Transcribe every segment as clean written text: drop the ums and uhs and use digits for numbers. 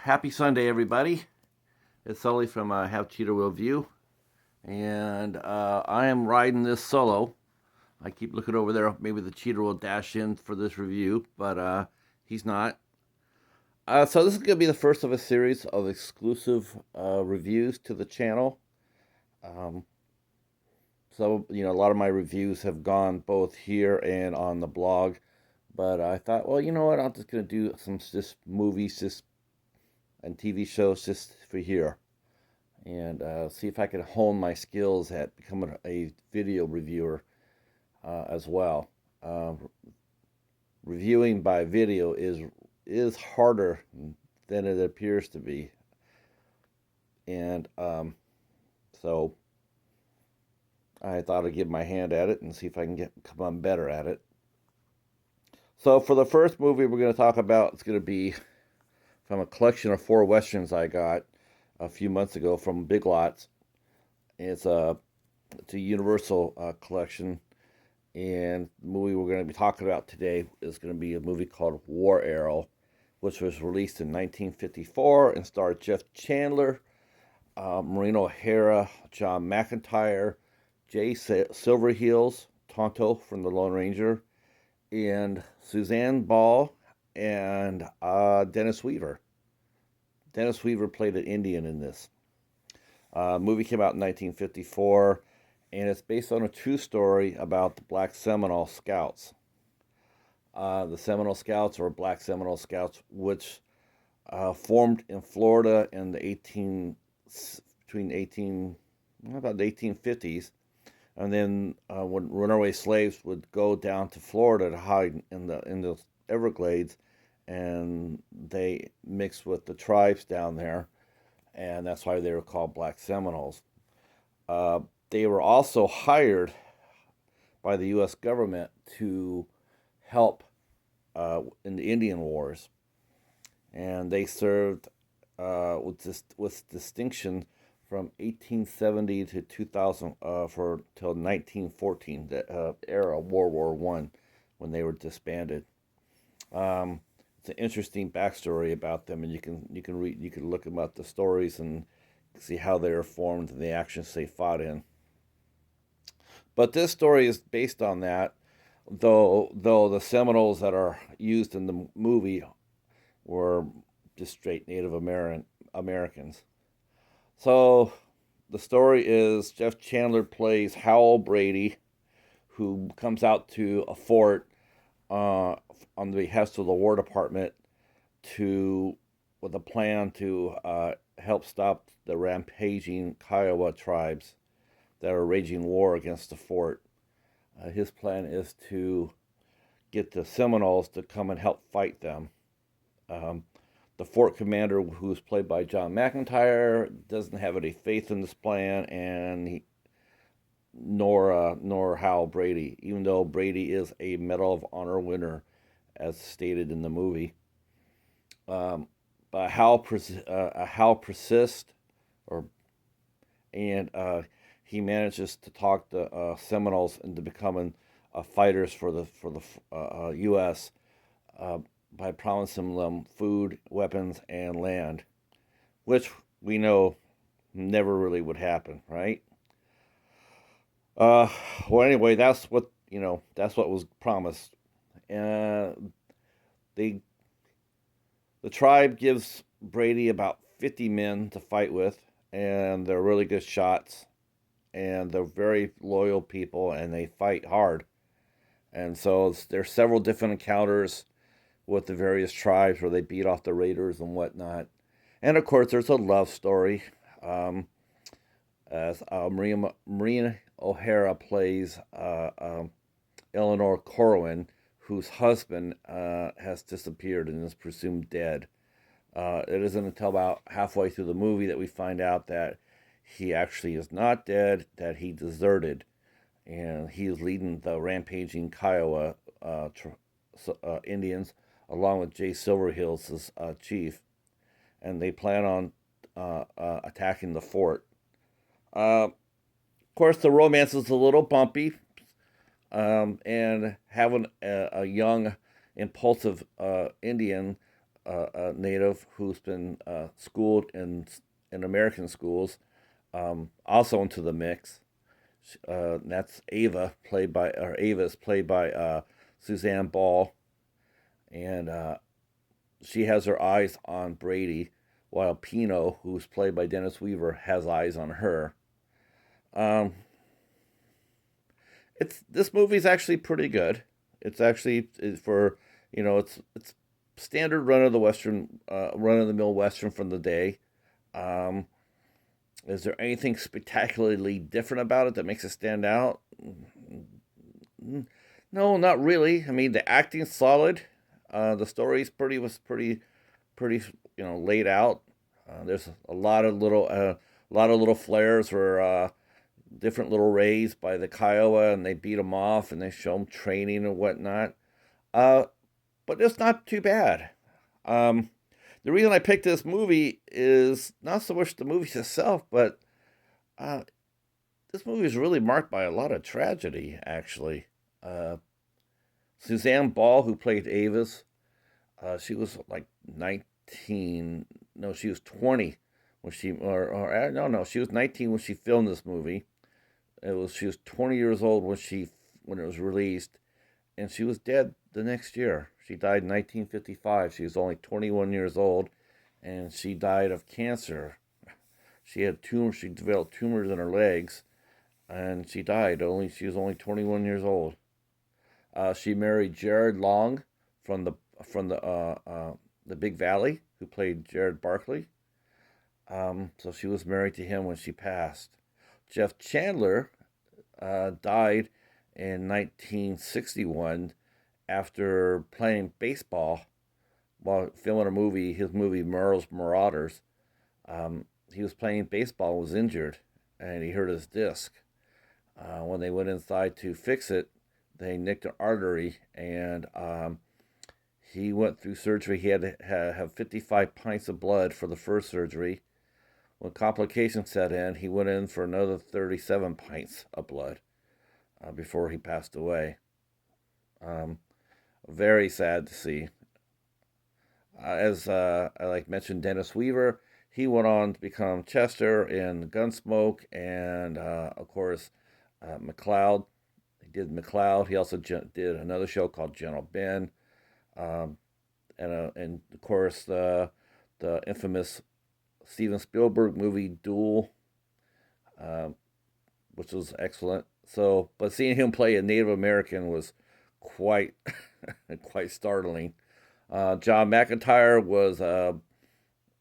Happy Sunday, everybody. It's Sully from Have Cheetah Will View, and I am riding this solo. I keep looking over there. Maybe the cheater will dash in for this review, but he's not. So this is going to be the first of a series of exclusive reviews to the channel. Um, a lot of my reviews have gone both here and on the blog, but I thought, well, you know what? I'm just going to do some just movies, just and TV shows just for here, and see if I can hone my skills at becoming a video reviewer as well. Uh, Reviewing by video is harder than it appears to be, and so I thought I'd give my hand at it and see if I can come on better at it. So for the first movie we're going to talk about, it's going to be from a collection of four westerns I got a few months ago from Big Lots. It's a Universal collection, and the movie we're going to be talking about today is going to be a movie called War Arrow, which was released in 1954 and starred Jeff Chandler, Maureen O'Hara, John McIntyre, Silverheels, Tonto from The Lone Ranger, and Suzanne Ball and Dennis Weaver. Dennis Weaver played an Indian in this. Movie came out in 1954, and it's based on a true story about the Black Seminole Scouts. The Seminole Scouts, or Black Seminole Scouts, which formed in Florida in the 18 between 18 about the 1850s, and then when runaway slaves would go down to Florida to hide in the Everglades, and they mixed with the tribes down there, and that's why they were called Black Seminoles. Uh, they were also hired by the U.S. government to help in the Indian Wars, and they served with distinction from 1870 to 2000 for till 1914, the era of World War One, when they were disbanded. Um, it's an interesting backstory about them, and you can look about the stories and see how they were formed and the actions they fought in. But this story is based on that, though the Seminoles that are used in the movie were just straight Americans. So the story is Jeff Chandler plays Howell Brady, who comes out to a fort uh, on the behest of the War Department to with a plan to help stop the rampaging Kiowa tribes that are waging war against the fort. His plan is to get the Seminoles to come and help fight them. Um, the fort commander, who's played by John McIntyre, doesn't have any faith in this plan, and nor Hal Brady, even though Brady is a Medal of Honor winner, as stated in the movie. Um, but Hal persists, or and he manages to talk the Seminoles into becoming fighters for the U.S. Uh, by promising them food, weapons, and land, which we know never really would happen, right? Uh, well, anyway, that's what was promised. Uh, they the tribe gives Brady about 50 men to fight with, and they're really good shots, and they're very loyal people, and they fight hard. And so there's several different encounters with the various tribes where they beat off the raiders and whatnot. And of course, there's a love story. Um, as Maria O'Hara plays Eleanor Corwin, whose husband has disappeared and is presumed dead. It isn't until about halfway through the movie that we find out that he actually is not dead, that he deserted, and he is leading the rampaging Kiowa Indians along with Jay Silverheels as chief, and they plan on attacking the fort. Of course, the romance is a little bumpy, and having a young, impulsive Indian a native who's been schooled in American schools, also into the mix. That's Ava, Ava is played by Suzanne Ball, and she has her eyes on Brady, while Pino, who's played by Dennis Weaver, has eyes on her. Um, it's this movie's actually pretty good. It's actually for it's standard run of the mill western from the day. Um, is there anything spectacularly different about it that makes it stand out? No, not really. I mean, the acting's solid. The story's pretty laid out. There's a lot of little flares where different little raids by the Kiowa, and they beat them off, and they show them training and whatnot. Uh, but it's not too bad. Um, the reason I picked this movie is not so much the movie itself, but uh, this movie is really marked by a lot of tragedy. Actually, uh, Suzanne Ball, who played Avis, she was like 19. No, she was 20 when no, she was 19 when she filmed this movie. She was 20 years old when it was released, and she was dead the next year. She died in 1955. She was only 21 years old, and she died of cancer. She had tumors. She developed tumors in her legs, and she died. She was only 21 years old. She married Jared Long from the Big Valley, who played Jared Barkley. So she was married to him when she passed. Jeff Chandler died in 1961 after playing baseball while filming his movie Merle's Marauders. He was playing baseball, was injured, and he hurt his disc. When they went inside to fix it, they nicked an artery, and he went through surgery. He had to have 55 pints of blood for the first surgery. When complications set in, he went in for another 37 pints of blood before he passed away. Um, Very sad to see. As I like mentioned, Dennis Weaver, he went on to become Chester in Gunsmoke, and of course, McLeod. He did McLeod. He also did another show called Gentle Ben, um, and of course the infamous Steven Spielberg movie Duel, um, which was excellent. So, but seeing him play a Native American was quite quite startling. John McIntyre was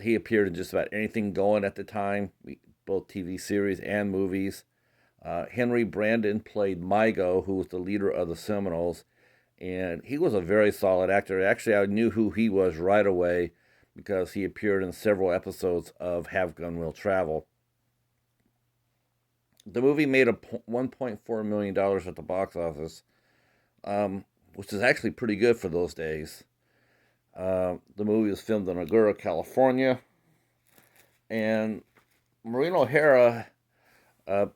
he appeared in just about anything going at the time, both TV series and movies. Henry Brandon played Mygo, who was the leader of the Seminoles, and he was a very solid actor. Actually, I knew who he was right away because he appeared in several episodes of Have Gun Will Travel. The movie made $1.4 million at the box office, which is actually pretty good for those days. The movie was filmed in Agoura, California, and Maureen O'Hara, uh,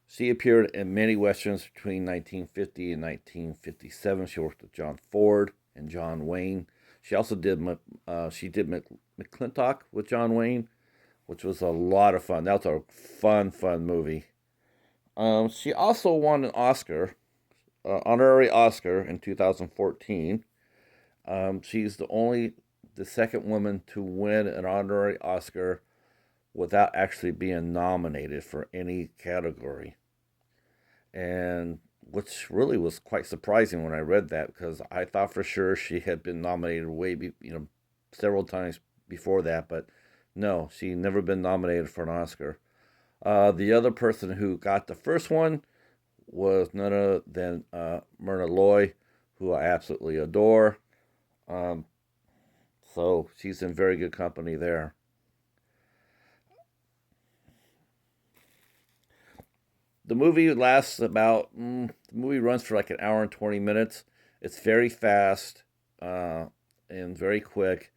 she appeared in many westerns between 1950 and 1957. She worked with John Ford and John Wayne. She also did McClintock with John Wayne, which was a lot of fun. That was a fun movie. She also won an Oscar, honorary Oscar in 2014. She's the second woman to win an honorary Oscar without actually being nominated for any category. And which really was quite surprising when I read that, because I thought for sure she had been nominated several times before that, but no, she never been nominated for an Oscar. The other person who got the first one was none other than Myrna Loy, who I absolutely adore. Um, so she's in very good company there. The movie runs for like an hour and 20 minutes. It's very fast and very quick,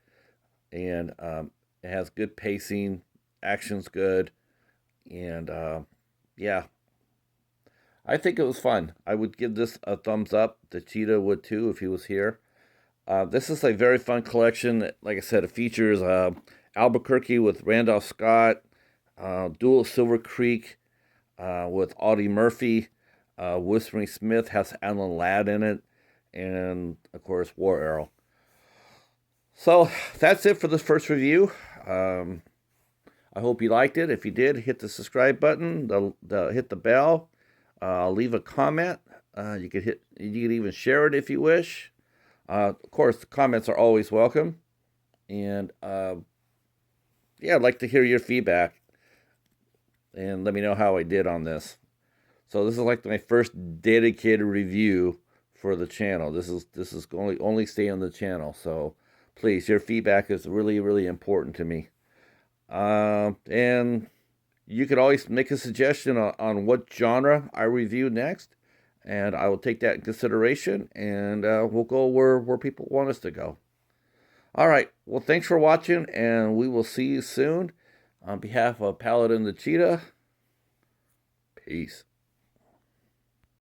and it has good pacing. Action's good, and yeah, I think it was fun. I would give this a thumbs up. The Cheetah would too if he was here. This is a very fun collection. Like I said, it features Albuquerque with Randolph Scott, Duel of Silver Creek with Audie Murphy, Whispering Smith has Alan Ladd in it, and of course War Arrow. So that's it for the first review. I hope you liked it. If you did, hit the subscribe button, hit the bell, leave a comment. You could even share it if you wish. Of course, the comments are always welcome. And yeah, I'd like to hear your feedback and let me know how I did on this. So this is like my first dedicated review for the channel. This is only stay on the channel. So please, your feedback is really, really important to me. And you could always make a suggestion on what genre I review next, and I will take that in consideration, and we'll go where people want us to go. All right. Well, thanks for watching, and we will see you soon. On behalf of Paladin the Cheetah, peace.